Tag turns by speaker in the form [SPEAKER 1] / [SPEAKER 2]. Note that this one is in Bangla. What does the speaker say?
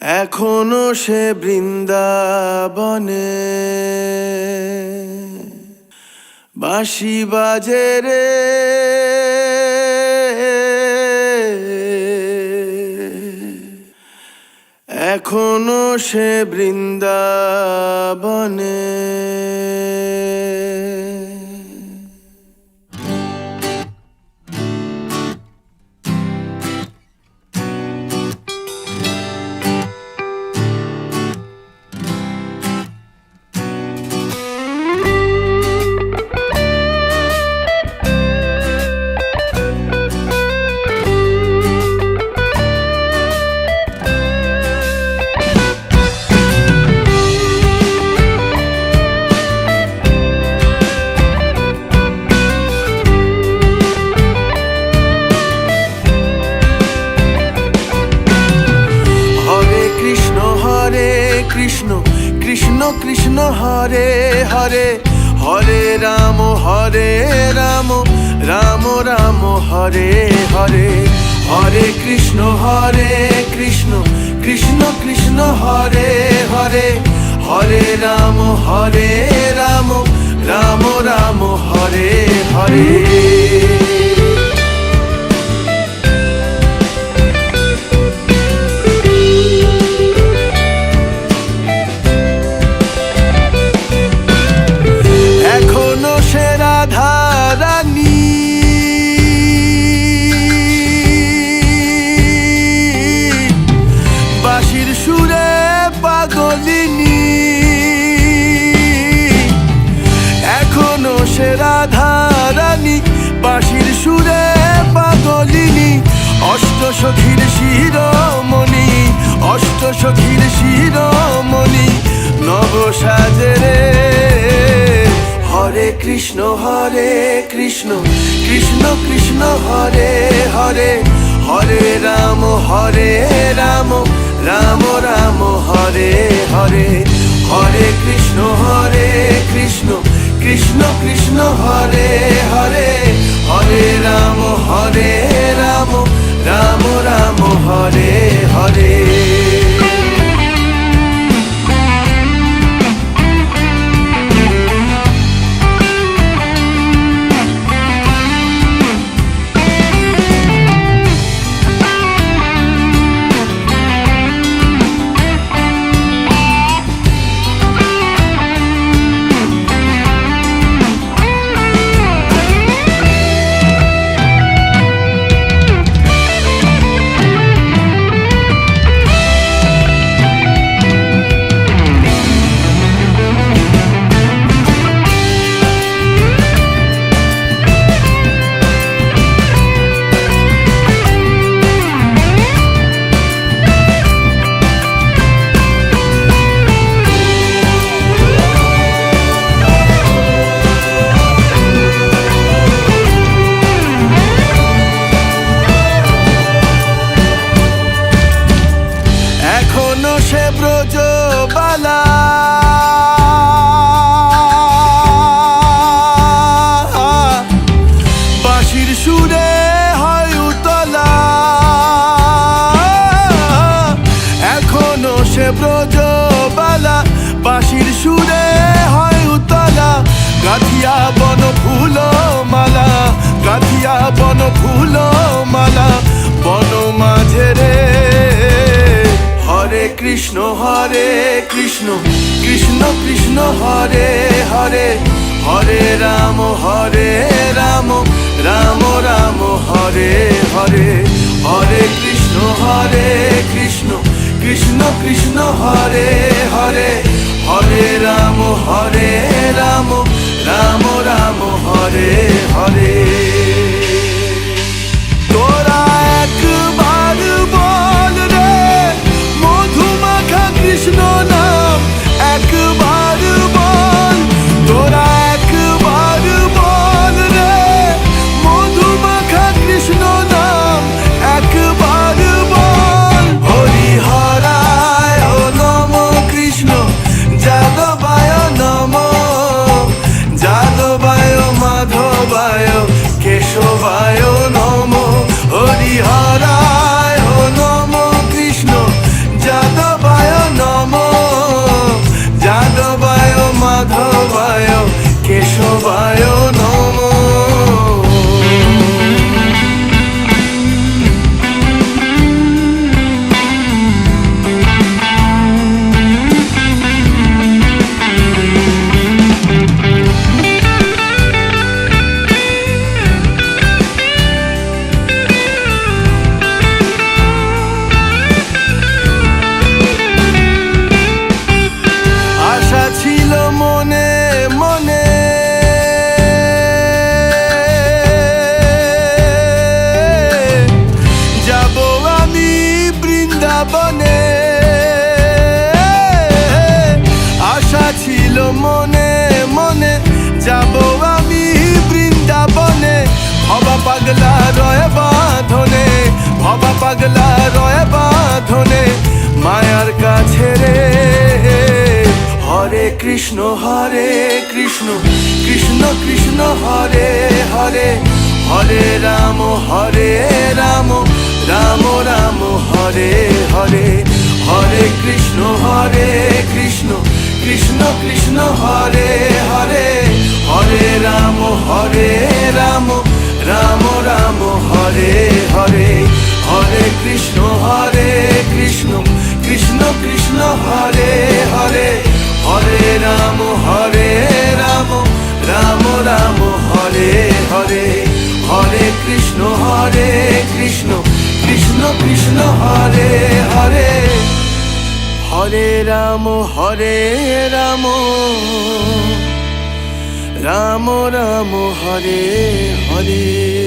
[SPEAKER 1] এখনো সে বৃন্দাবনে বাঁশি বাজে রে, এখনো সে বৃন্দাবনে। কৃষ্ণ কৃষ্ণ কৃষ্ণ হরে হরে, হরে রাম রাম রাম হরে হরে। হরে কৃষ্ণ কৃষ্ণ কৃষ্ণ হরে হরে, হরে রাম রাম রাম হরে হরে। বাঁশির সুরে পাগলিনী, এখনো সে রাধা রানী, বাঁশির সুরে পাগলিনী। অষ্ট সখীর শিরোমণি, অষ্ট সখীর শিরোমণি, নব সাজে রে। হরে কৃষ্ণ কৃষ্ণ কৃষ্ণ হরে হরে, হরে রাম রাম রাম হরে হরে। হরে কৃষ্ণ কৃষ্ণ কৃষ্ণ হরে হরে, হরে রাম রাম রাম হরে হরে। এখনো সে ব্রজবালা, বাঁশির সুরে হয় উতলা। এখনো সে ব্রজবালা, বাঁশির সুরে হয় উতলা। গাথিয়া বন ফুল মালা, গাথিয়া বন ফুল মালা, বন মাঝে রে। হরে কৃষ্ণ কৃষ্ণ কৃষ্ণ হরে হরে, হরে রাম রাম রাম হরে হরে। হরে কৃষ্ণ কৃষ্ণ কৃষ্ণ হরে হরে, হরে রাম রাম রাম হরে হরে। তোরা একবার বল রে মধুমাখা কৃষ্ণ নাম, একবার বল। তোরা একবার বল রে মধুমাখা কৃষ্ণ নাম, একবার বল। হরি হরায় নম কৃষ্ণ যাদবায় নম, যাদবায় মাধবায় কে মনে মনে যাব আমি বৃন্দাবনে ভবা পাগলা রয় বাঁধনে ভবা পাগলা রয় বাঁধনে মায়ার কাছে রে হরে কৃষ্ণ কৃষ্ণ কৃষ্ণ হরে হরে হরে রাম রাম রাম হরে হরে হরে কৃষ্ণ কৃষ্ণ কৃষ্ণ হরে হরে হরে রাম রাম রাম হরে হরে হরে কৃষ্ণ কৃষ্ণ কৃষ্ণ হরে হরে হরে রাম রাম রাম হরে হরে হরে কৃষ্ণ কৃষ্ণ কৃষ্ণ হরে হরে হরে রাম রাম রাম হরে হরে